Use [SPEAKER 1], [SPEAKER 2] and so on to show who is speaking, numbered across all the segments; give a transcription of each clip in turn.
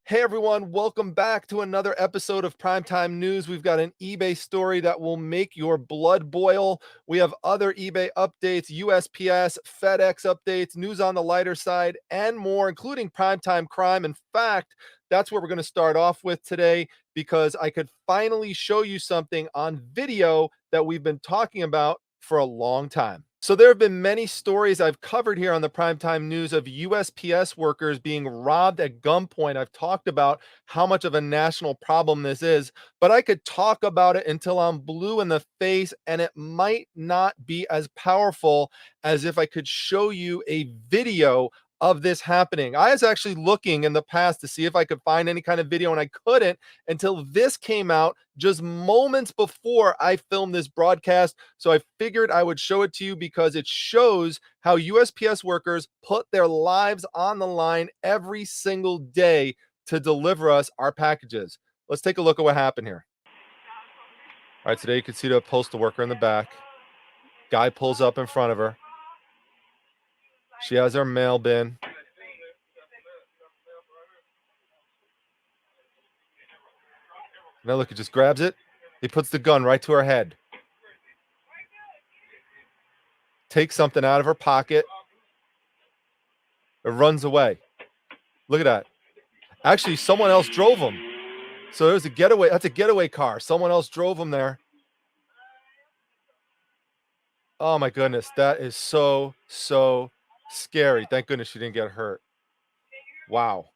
[SPEAKER 1] Hey everyone, welcome back to another episode of Primetime News. We've got an eBay story that will make your blood boil. We have other eBay updates, USPS, FedEx updates, news on the lighter side, and more, including primetime crime. In fact, that's where we're going to start off with today because I could finally show you something on video that we've been talking about for a long time. So there have been many stories I've covered here on the Primetime News of USPS workers being robbed at gunpoint. I've talked about how much of a national problem this is, but I could talk about it until I'm blue in the face, and it might not be as powerful as if I could show you a video of this happening. I was actually looking in the past to see if I could find any kind of video, and I couldn't until this came out just moments before I filmed this broadcast. So I figured I would show it to you because it shows how USPS workers put their lives on the line every single day to deliver us our packages. Let's take a look at what happened here. All right, today you can see the postal worker in the back. Guy pulls up in front of her. She has her mail bin. Now look, he just grabs it. He puts the gun right to her head. Takes something out of her pocket. It runs away. Look at that. Actually, someone else drove him. So there's a getaway. That's a getaway car. Someone else drove him there. Oh my goodness. That is so scary. Thank goodness she didn't get hurt. Wow.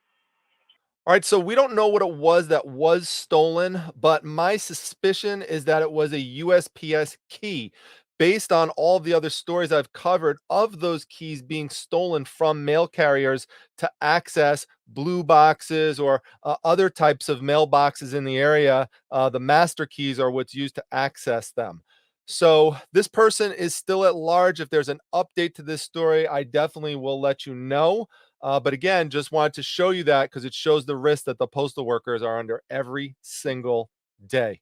[SPEAKER 1] All right, so we don't know what it was that was stolen, but my suspicion is that it was a USPS key based on all the other stories I've covered of those keys being stolen from mail carriers to access blue boxes or other types of mailboxes in the area. The master keys are what's used to access them. So this person is still at large. If there's an update to this story, I definitely will let you know. But again, just wanted to show you that because it shows the risk that the postal workers are under every single day.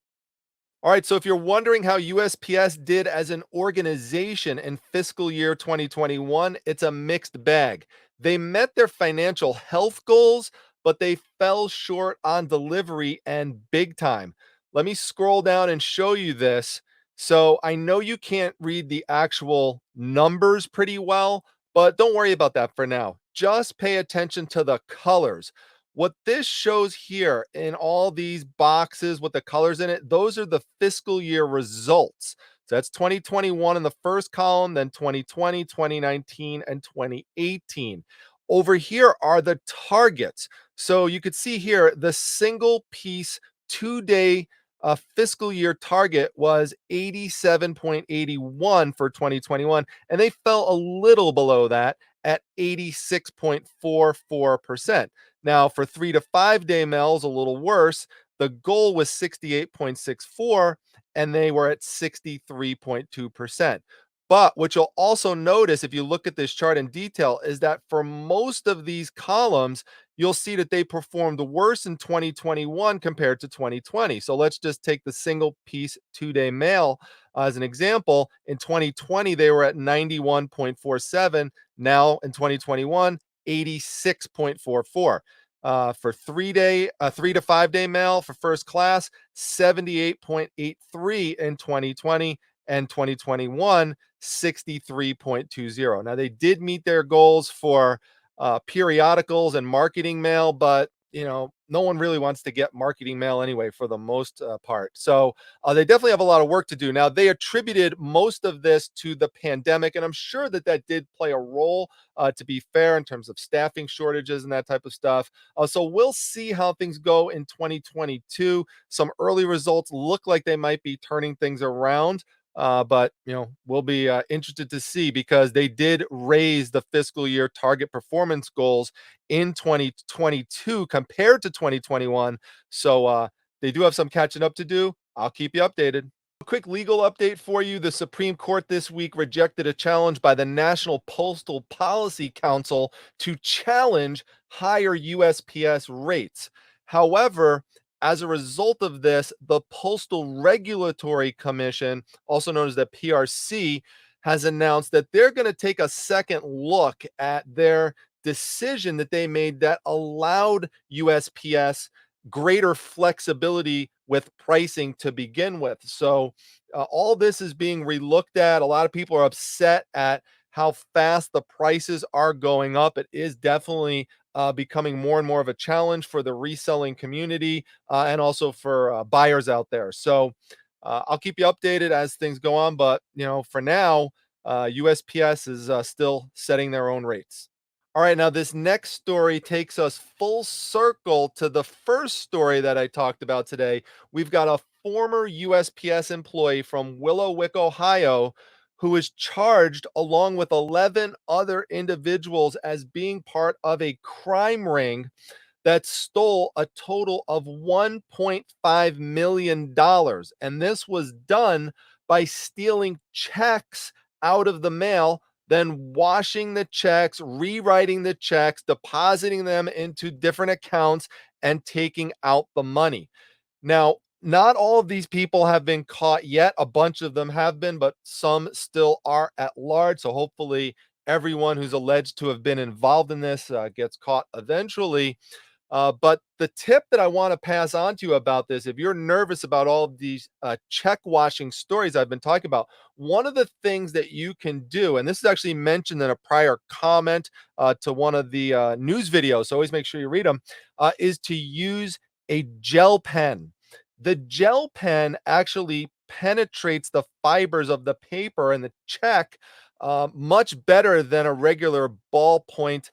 [SPEAKER 1] All right, so if you're wondering how USPS did as an organization in fiscal year 2021, it's a mixed bag. They met their financial health goals, but they fell short on delivery and big time. Let me scroll down and show you this. So I know you can't read the actual numbers pretty well, but don't worry about that for now. Just pay attention to the colors. What this shows here in all these boxes with the colors in it, those are the fiscal year results. So that's 2021 in the first column, then 2020, 2019, and 2018. Over here are the targets. So you could see here the single piece 2-day fiscal year target was 87.81 for 2021, and they fell a little below that at 86.44%. Now, for 3 to 5 day mails, a little worse. The goal was 68.64, and they were at 63.2%. But what you'll also notice if you look at this chart in detail is that for most of these columns, you'll see that they performed worse in 2021 compared to 2020. So let's just take the single piece 2-day mail as an example. In 2020, they were at 91.47. Now in 2021, 86.44. For 3 to 5 day mail for first class, 78.83 in 2020, and 2021, 63.20. Now they did meet their goals for periodicals and marketing mail, but no one really wants to get marketing mail anyway for the most part. So they definitely have a lot of work to do. Now, they attributed most of this to the pandemic, and I'm sure that that did play a role, to be fair, in terms of staffing shortages and that type of stuff. So we'll see how things go in 2022. Some early results look like they might be turning things around. But we'll be interested to see because they did raise the fiscal year target performance goals in 2022 compared to 2021. So they do have some catching up to do. I'll keep you updated. A quick legal update for you. The Supreme Court this week rejected a challenge by the National Postal Policy Council to challenge higher USPS rates. However, as a result of this, the Postal Regulatory Commission, also known as the PRC, has announced that they're going to take a second look at their decision that they made that allowed USPS greater flexibility with pricing to begin with. So, all this is being relooked at. A lot of people are upset at how fast the prices are going up. It is definitely becoming more and more of a challenge for the reselling community and also for buyers out there. So, I'll keep you updated as things go on. But, for now, USPS is still setting their own rates. All right, now this next story takes us full circle to the first story that I talked about today. We've got a former USPS employee from Willow Wick, Ohio, who is charged along with 11 other individuals as being part of a crime ring that stole a total of $1.5 million. And this was done by stealing checks out of the mail, then washing the checks, rewriting the checks, depositing them into different accounts, and taking out the money. Now, not all of these people have been caught yet. A bunch of them have been, but some still are at large. So hopefully, everyone who's alleged to have been involved in this gets caught eventually. But the tip that I want to pass on to you about this, if you're nervous about all of these check washing stories I've been talking about, one of the things that you can do, and this is actually mentioned in a prior comment to one of the news videos, so always make sure you read them, is to use a gel pen. The gel pen actually penetrates the fibers of the paper and the check much better than a regular ballpoint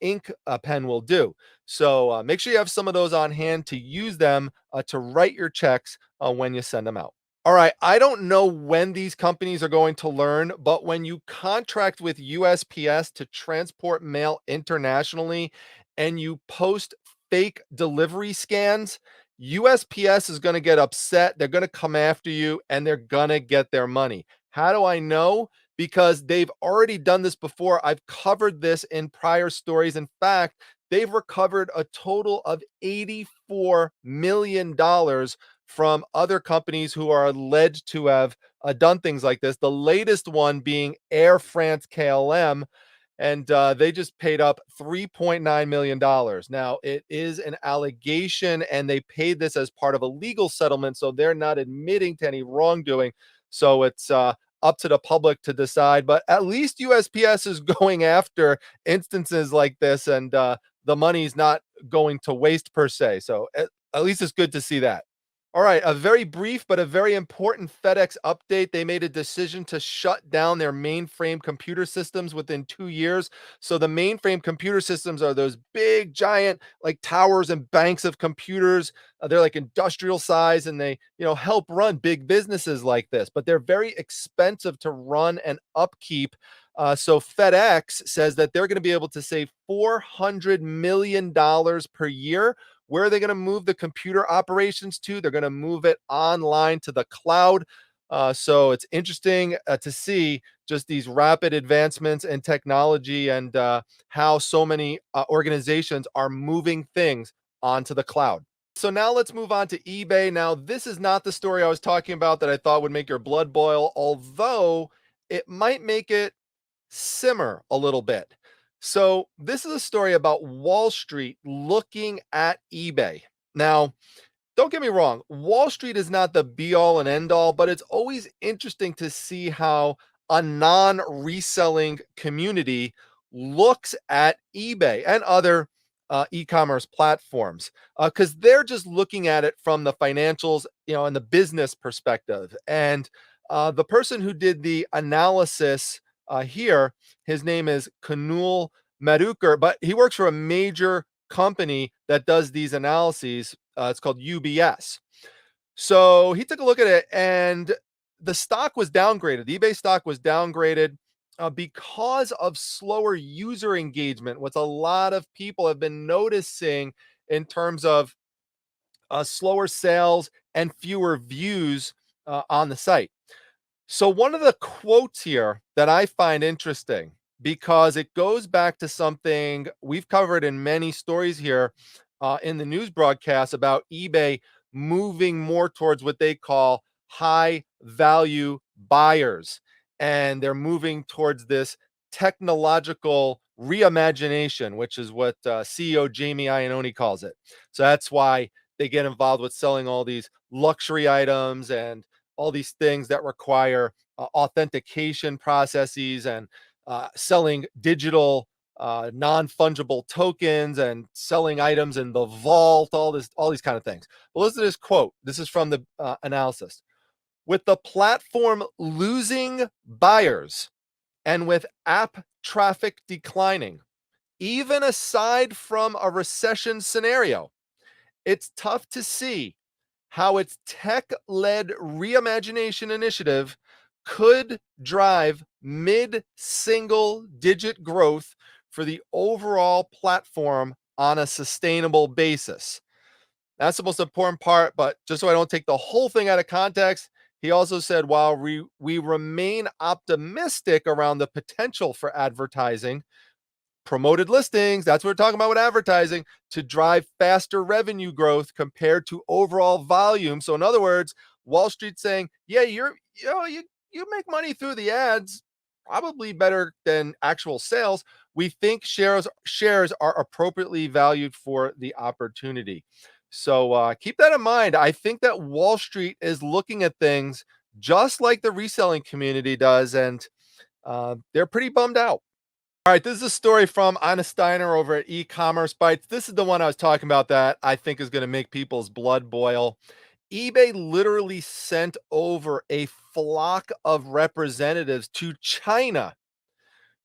[SPEAKER 1] ink pen will do. So make sure you have some of those on hand to use them to write your checks when you send them out. All right. I don't know when these companies are going to learn, but when you contract with USPS to transport mail internationally and you post fake delivery scans, USPS is going to get upset. They're going to come after you and they're going to get their money. How do I know? Because they've already done this before. I've covered this in prior stories. In fact, they've recovered a total of $84 million from other companies who are alleged to have done things like this. The latest one being Air France KLM, and they just paid up $3.9 million. Now, it is an allegation, and they paid this as part of a legal settlement, so they're not admitting to any wrongdoing. So it's up to the public to decide. But at least USPS is going after instances like this, and the money's not going to waste per se. So at least it's good to see that. All right, a very brief but a very important FedEx update. They made a decision to shut down their mainframe computer systems within 2 years. So the mainframe computer systems are those big, giant, like towers and banks of computers. They're like industrial size, and they, help run big businesses like this. But they're very expensive to run and upkeep. So FedEx says that they're going to be able to save $400 million per year. Where are they going to move the computer operations to? They're going to move it online to the cloud. So it's interesting to see just these rapid advancements in technology and how so many organizations are moving things onto the cloud. So now let's move on to eBay. Now, this is not the story I was talking about that I thought would make your blood boil, although it might make it simmer a little bit. So, this is a story about Wall Street looking at eBay. Now, don't get me wrong, Wall Street is not the be all and end all, but it's always interesting to see how a non reselling community looks at eBay and other e commerce platforms because they're just looking at it from the financials, and the business perspective. And the person who did the analysis here, his name is Kunal Madhukar, but he works for a major company that does these analyses. It's called UBS. So he took a look at it, and the stock was downgraded. The eBay stock was downgraded because of slower user engagement, what a lot of people have been noticing in terms of slower sales and fewer views on the site. So, one of the quotes here that I find interesting because it goes back to something we've covered in many stories here in the news broadcast about eBay moving more towards what they call high value buyers. And they're moving towards this technological reimagination, which is what CEO Jamie Iannone calls it. So that's why they get involved with selling all these luxury items and all these things that require authentication processes and selling digital non-fungible tokens and selling items in the vault, all these kind of things. But listen to this quote. This is from the analysis. With the platform losing buyers and with app traffic declining, even aside from a recession scenario, it's tough to see how its tech led reimagination initiative could drive mid single digit growth for the overall platform on a sustainable basis. That's the most important part, but just so I don't take the whole thing out of context, he also said while we remain optimistic around the potential for advertising, promoted listings, that's what we're talking about with advertising, to drive faster revenue growth compared to overall volume. So in other words, Wall Street saying, yeah, you make money through the ads, probably better than actual sales. We think shares are appropriately valued for the opportunity. So keep that in mind. I think that Wall Street is looking at things just like the reselling community does, and they're pretty bummed out. All right, this is a story from Anna Steiner over at E-commerce Bytes. This is the one I was talking about that I think is going to make people's blood boil. eBay literally sent over a flock of representatives to China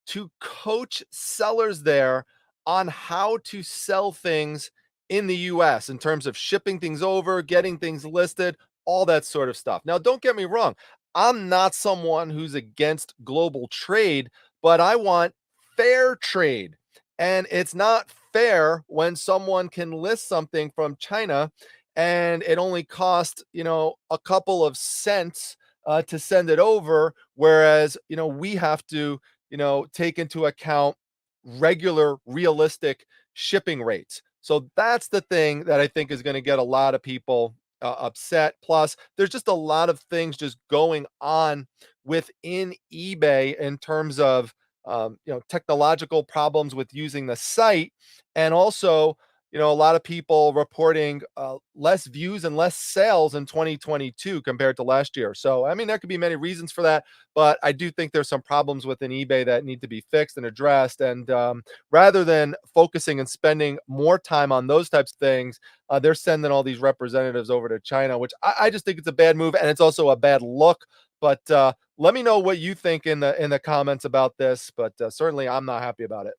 [SPEAKER 1] to coach sellers there on how to sell things in the US in terms of shipping things over, getting things listed, all that sort of stuff. Now, don't get me wrong. I'm not someone who's against global trade, but I want fair trade. And it's not fair when someone can list something from China and it only costs, a couple of cents to send it over, whereas, we have to take into account regular, realistic shipping rates. So that's the thing that I think is going to get a lot of people upset. Plus, there's just a lot of things just going on within eBay in terms of technological problems with using the site, and also a lot of people reporting less views and less sales in 2022 compared to last year. So, I mean, there could be many reasons for that, but I do think there's some problems within eBay that need to be fixed and addressed. And rather than focusing and spending more time on those types of things, they're sending all these representatives over to China, which I just think it's a bad move, and it's also a bad look. But let me know what you think in the comments about this. But certainly, I'm not happy about it.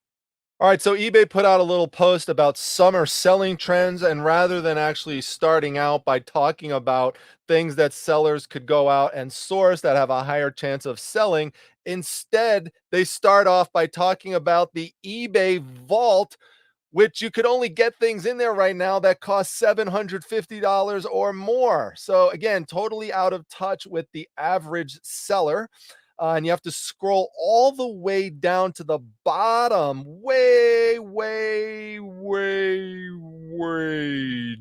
[SPEAKER 1] All right, so eBay put out a little post about summer selling trends, and rather than actually starting out by talking about things that sellers could go out and source that have a higher chance of selling, instead they start off by talking about the eBay vault, which you could only get things in there right now that cost $750 or more. So again, totally out of touch with the average seller. And you have to scroll all the way down to the bottom, way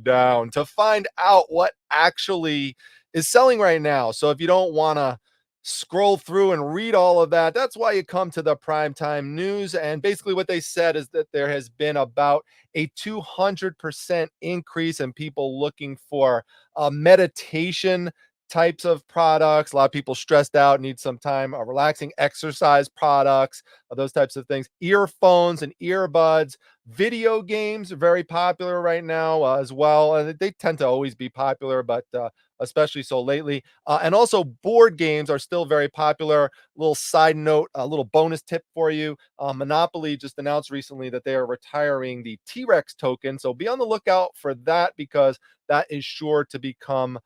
[SPEAKER 1] down to find out what actually is selling right now. So if you don't want to scroll through and read all of that, that's why you come to the primetime news. And basically, what they said is that there has been about a 200% increase in people looking for meditation types of products. A lot of people stressed out, need some time, relaxing exercise products, those types of things. Earphones and earbuds. Video games are very popular right now as well. And they tend to always be popular, but especially so lately. And also, board games are still very popular. Little side note, a little bonus tip for you. Monopoly just announced recently that they are retiring the T-Rex token. So be on the lookout for that, because that is sure to become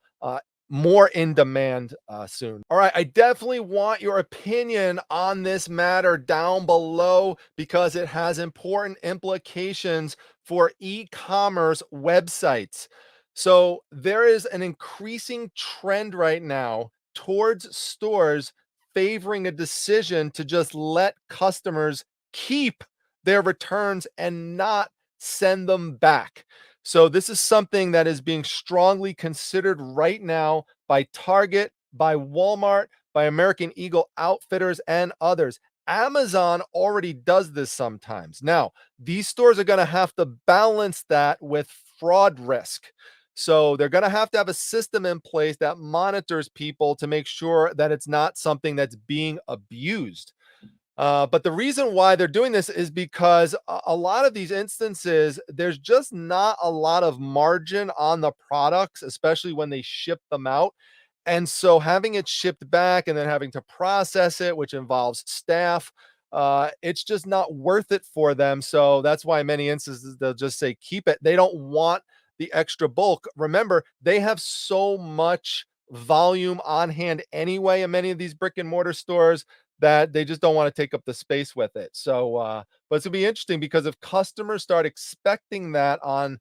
[SPEAKER 1] more in demand soon. All right, I definitely want your opinion on this matter down below, because it has important implications for e-commerce websites. So there is an increasing trend right now towards stores favoring a decision to just let customers keep their returns and not send them back. So this is something that is being strongly considered right now by Target, by Walmart, by American Eagle Outfitters, and others. Amazon already does this sometimes. Now, these stores are going to have to balance that with fraud risk. So they're going to have a system in place that monitors people to make sure that it's not something that's being abused. But the reason why they're doing this is because a lot of these instances, there's just not a lot of margin on the products, especially when they ship them out. And so having it shipped back and then having to process it, which involves staff, it's just not worth it for them. So that's why in many instances they'll just say keep it. They don't want the extra bulk. Remember, they have so much volume on hand anyway in many of these brick and mortar stores that they just don't want to take up the space with it. So, but it's gonna be interesting because if customers start expecting that on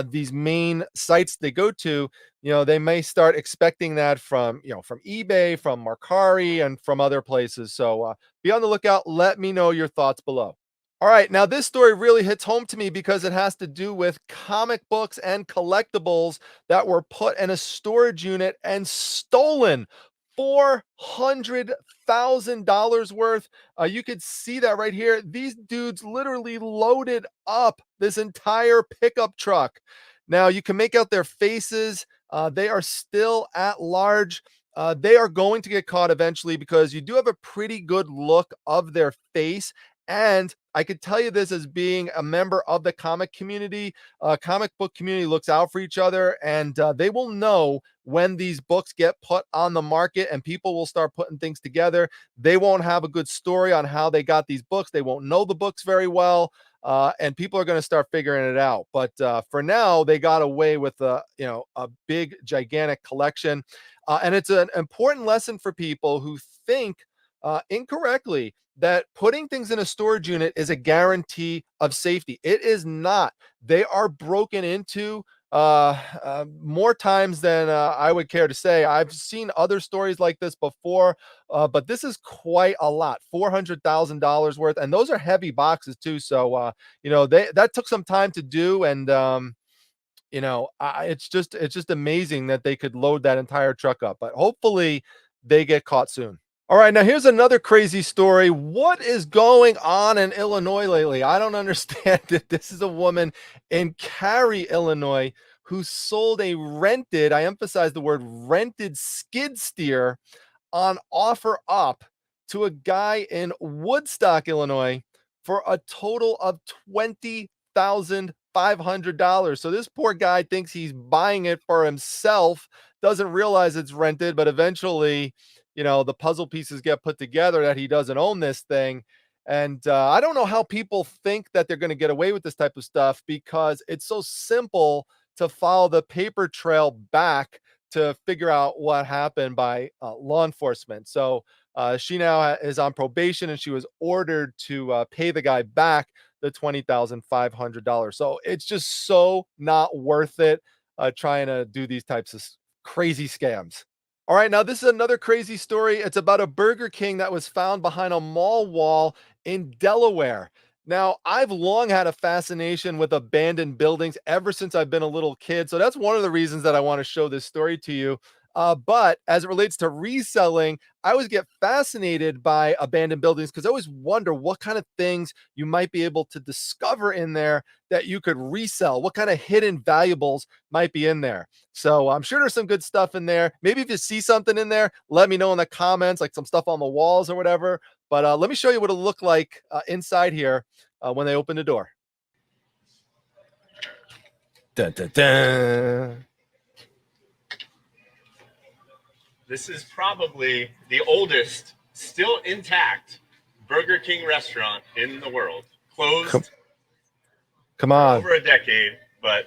[SPEAKER 1] these main sites they go to, they may start expecting that from, from eBay, from Mercari, and from other places. So, be on the lookout. Let me know your thoughts below. All right, now this story really hits home to me because it has to do with comic books and collectibles that were put in a storage unit and stolen. $400,000 worth. You could see that right here. These dudes literally loaded up this entire pickup truck. Now you can make out their faces. They are still at large. They are going to get caught eventually because you do have a pretty good look of their face. And I could tell you this as being a member of the comic community. Comic book community looks out for each other, and they will know when these books get put on the market and people will start putting things together. They won't have a good story on how they got these books. They won't know the books very well. And people are going to start figuring it out. But for now, they got away with a big, gigantic collection. And it's an important lesson for people who think incorrectly that putting things in a storage unit is a guarantee of safety. It is not. They are broken into more times than I would care to say. I've seen other stories like this before, but this is quite a lot. $400,000 worth, and those are heavy boxes too. So that took some time to do, and it's just amazing that they could load that entire truck up. But hopefully they get caught soon. All right, now here's another crazy story. What is going on in Illinois lately? I don't understand it. This is a woman in Cary, Illinois, who sold a rented, I emphasize the word rented, skid steer on OfferUp to a guy in Woodstock, Illinois, for a total of $20,500. So this poor guy thinks he's buying it for himself, doesn't realize it's rented, but eventually, the puzzle pieces get put together that he doesn't own this thing. And I don't know how people think that they're going to get away with this type of stuff because it's so simple to follow the paper trail back to figure out what happened by law enforcement. So she now is on probation and she was ordered to pay the guy back the $20,500. So it's just so not worth it trying to do these types of crazy scams. All right, now this is another crazy story. It's about a Burger King that was found behind a mall wall in Delaware. Now, I've long had a fascination with abandoned buildings ever since I've been a little kid. So that's one of the reasons that I want to show this story to you. But as it relates to reselling, I always get fascinated by abandoned buildings because I always wonder what kind of things you might be able to discover in there that you could resell. What kind of hidden valuables might be in there? So I'm sure there's some good stuff in there. Maybe if you see something in there, let me know in the comments, like some stuff on the walls or whatever. But let me show you what it'll look like inside here when they open the door. Dun, dun, dun.
[SPEAKER 2] This is probably the oldest, still intact Burger King restaurant in the world. Closed
[SPEAKER 1] Come on.
[SPEAKER 2] Over a decade, but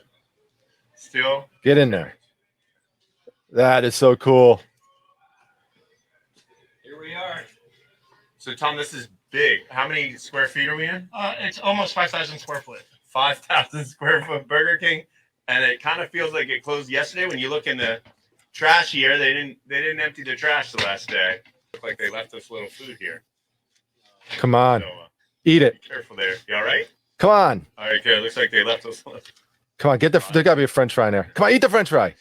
[SPEAKER 2] still.
[SPEAKER 1] Get in there. That is so cool.
[SPEAKER 2] Here we are. So, Tom, this is big. How many square feet are we in?
[SPEAKER 3] It's almost 5,000 square foot.
[SPEAKER 2] 5,000 square foot Burger King. And it kind of feels like it closed yesterday. When you look in the trash here, they didn't empty the trash the last day. Look like they left us a little food here.
[SPEAKER 1] Come on.
[SPEAKER 2] So,
[SPEAKER 1] eat it.
[SPEAKER 2] Be careful there. You all right?
[SPEAKER 1] Come on.
[SPEAKER 2] All right, good. Looks like they left us a little.
[SPEAKER 1] Come on, there gotta be a French fry in there. Come on, eat the French fry.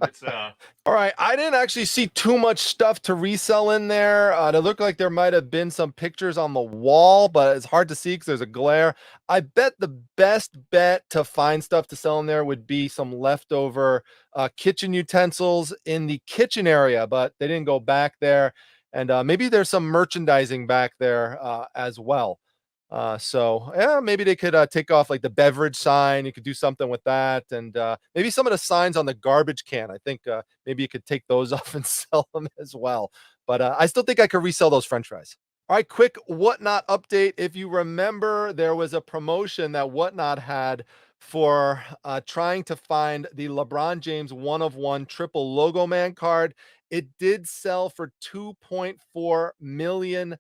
[SPEAKER 2] Let's
[SPEAKER 1] All right, I didn't actually see too much stuff to resell in there. It looked like there might have been some pictures on the wall, but it's hard to see because there's a glare. I bet the best bet to find stuff to sell in there would be some leftover kitchen utensils in the kitchen area, but they didn't go back there. And maybe there's some merchandising back there as well. So yeah, maybe they could take off like the beverage sign. You could do something with that, and maybe some of the signs on the garbage can. I think maybe you could take those off and sell them as well. But I still think I could resell those French fries. All right, quick Whatnot update. If you remember, there was a promotion that Whatnot had for trying to find the LeBron James 1 of 1 triple logo man card. It did sell for $2.4 million.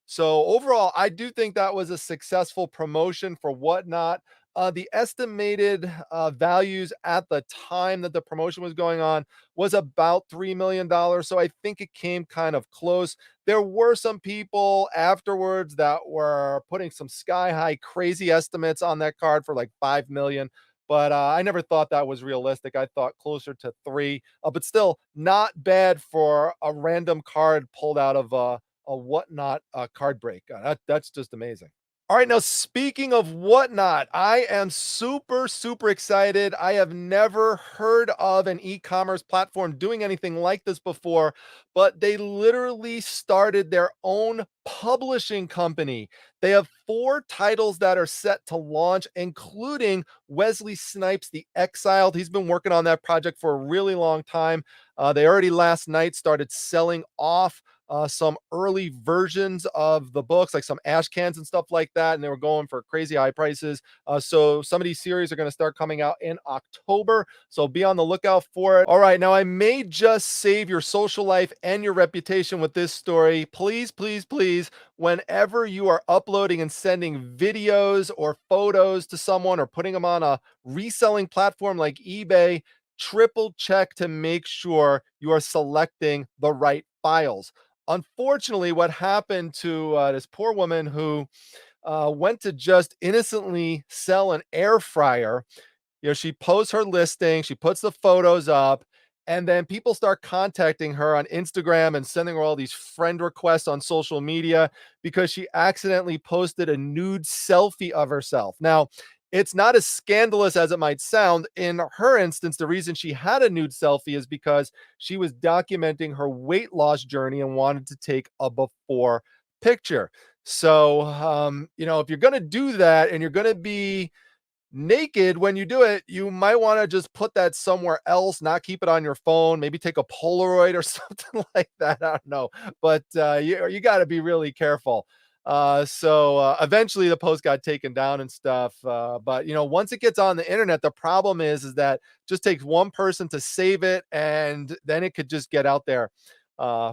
[SPEAKER 1] So overall, I do think that was a successful promotion for Whatnot. The estimated values at the time that the promotion was going on was about $3 million. So I think it came kind of close. There were some people afterwards that were putting some sky high crazy estimates on that card for like 5 million. But I never thought that was realistic. I thought closer to three, but still not bad for a random card pulled out of a Whatnot card break. That's just amazing. All right, now speaking of Whatnot, I am super, super excited. I have never heard of an e-commerce platform doing anything like this before, but they literally started their own publishing company. They have 4 titles that are set to launch, including Wesley Snipes' The Exiled. He's been working on that project for a really long time. They already last night started selling off some early versions of the books, like some ash cans and stuff like that, and they were going for crazy high prices. So some of these series are going to start coming out in October, so be on the lookout for it. All right, now I may just save your social life and your reputation with this story. Please, please, please, whenever you are uploading and sending videos or photos to someone or putting them on a reselling platform like eBay, triple check to make sure you are selecting the right files. Unfortunately, what happened to this poor woman who went to just innocently sell an air fryer. She posts her listing, she puts the photos up, and then people start contacting her on Instagram and sending her all these friend requests on social media because she accidentally posted a nude selfie of herself. Now, it's not as scandalous as it might sound. In her instance, the reason she had a nude selfie is because she was documenting her weight loss journey and wanted to take a before picture. So, if you're going to do that and you're going to be naked when you do it, you might want to just put that somewhere else, not keep it on your phone, maybe take a Polaroid or something like that. I don't know, but you got to be really careful. So eventually the post got taken down and stuff. But once it gets on the internet, the problem is that it just takes one person to save it, and then it could just get out there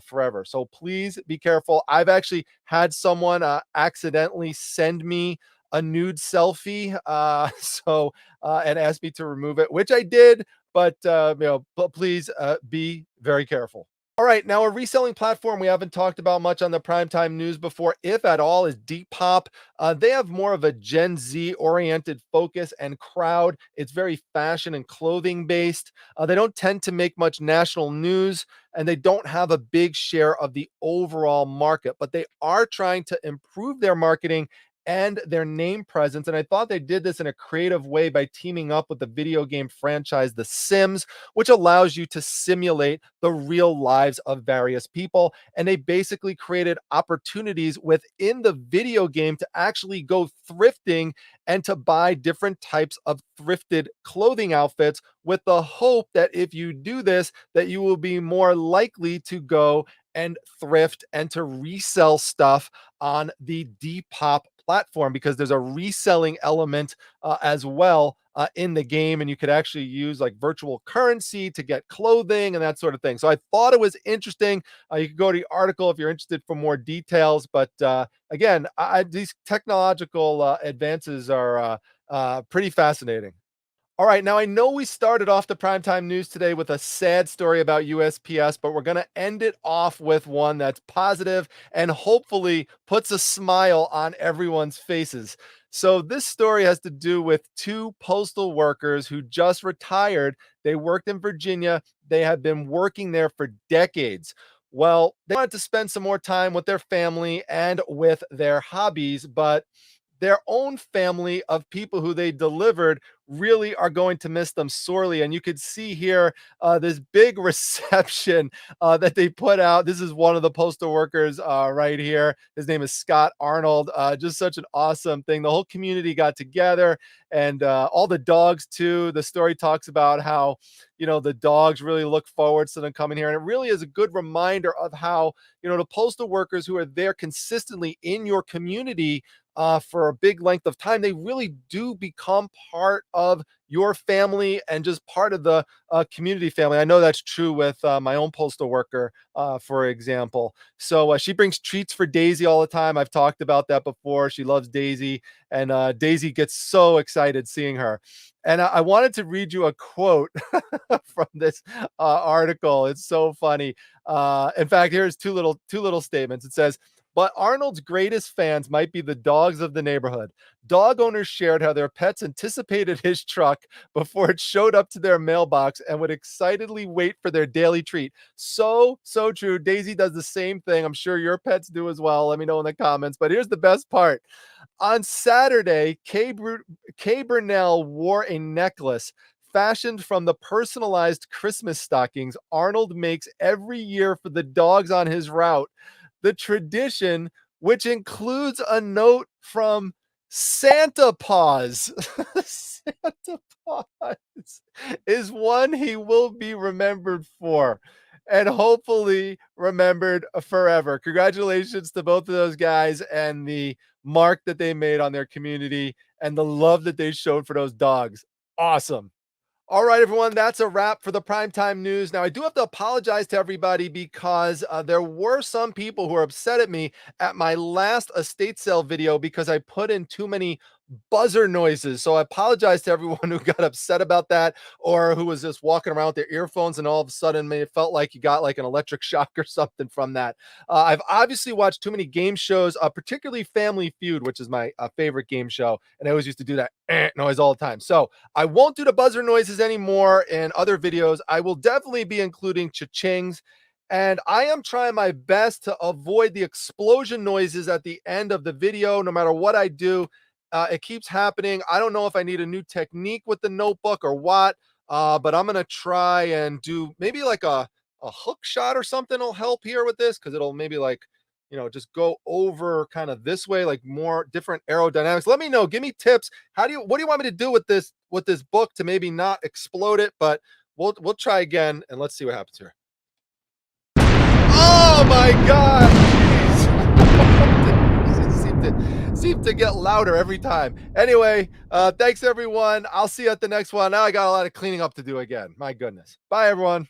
[SPEAKER 1] forever. So please be careful. I've actually had someone accidentally send me a nude selfie, and asked me to remove it, which I did, but but please be very careful. All right, now a reselling platform we haven't talked about much on the primetime news before, if at all, is Depop. They have more of a Gen Z oriented focus and crowd. It's very fashion and clothing based. They don't tend to make much national news, and they don't have a big share of the overall market, but they are trying to improve their marketing and their name presence. And I thought they did this in a creative way by teaming up with the video game franchise The Sims, which allows you to simulate the real lives of various people. And they basically created opportunities within the video game to actually go thrifting and to buy different types of thrifted clothing outfits, with the hope that if you do this, that you will be more likely to go and thrift and to resell stuff on the Depop platform, because there's a reselling element as well in the game, and you could actually use like virtual currency to get clothing and that sort of thing. So I thought it was interesting. You can go to the article if you're interested for more details, but again, these technological advances are pretty fascinating. All right, now I know we started off the primetime news today with a sad story about USPS, but we're going to end it off with one that's positive and hopefully puts a smile on everyone's faces. So, this story has to do with two postal workers who just retired. They worked in Virginia, they had been working there for decades. Well, they wanted to spend some more time with their family and with their hobbies, but their own family of people who they delivered really are going to miss them sorely. And you could see here this big reception that they put out. This is one of the postal workers right here. His name is Scott Arnold. Just such an awesome thing. The whole community got together, and all the dogs too. The story talks about how, the dogs really look forward to them coming here. And it really is a good reminder of how, the postal workers who are there consistently in your community for a big length of time, they really do become part of your family and just part of the community family. I know that's true with my own postal worker, for example. So she brings treats for Daisy all the time. I've talked about that before. She loves Daisy, and Daisy gets so excited seeing her. And I wanted to read you a quote from this article. It's so funny. In fact, here's two little statements. It says, but Arnold's greatest fans might be the dogs of the neighborhood. Dog owners shared how their pets anticipated his truck before it showed up to their mailbox and would excitedly wait for their daily treat. So true. Daisy does the same thing. I'm sure your pets do as well. Let me know in the comments. But here's the best part. On Saturday, Kay Burnell wore a necklace fashioned from the personalized Christmas stockings Arnold makes every year for the dogs on his route. The tradition, which includes a note from Santa Paws, Santa Paws, is one he will be remembered for and hopefully remembered forever. Congratulations to both of those guys and the mark that they made on their community and the love that they showed for those dogs. Awesome. All right, everyone, that's a wrap for the primetime news. Now, I do have to apologize to everybody because there were some people who are upset at me at my last estate sale video because I put in too many buzzer noises. So I apologize to everyone who got upset about that or who was just walking around with their earphones and all of a sudden it felt like you got like an electric shock or something from that. I've obviously watched too many game shows, particularly Family Feud, which is my favorite game show. And I always used to do that noise all the time. So I won't do the buzzer noises anymore in other videos. I will definitely be including cha-chings. And I am trying my best to avoid the explosion noises at the end of the video, no matter what I do. It keeps happening. I don't know if I need a new technique with the notebook or what, but I'm going to try and do maybe like a hook shot or something will help here with this because it'll maybe like, just go over kind of this way, like more different aerodynamics. Let me know. Give me tips. What do you want me to do with this book to maybe not explode it? But we'll try again and let's see what happens here. Oh my God. Seem to get louder every time. Anyway, thanks everyone. I'll see you at the next one. Now I got a lot of cleaning up to do again. My goodness. Bye everyone.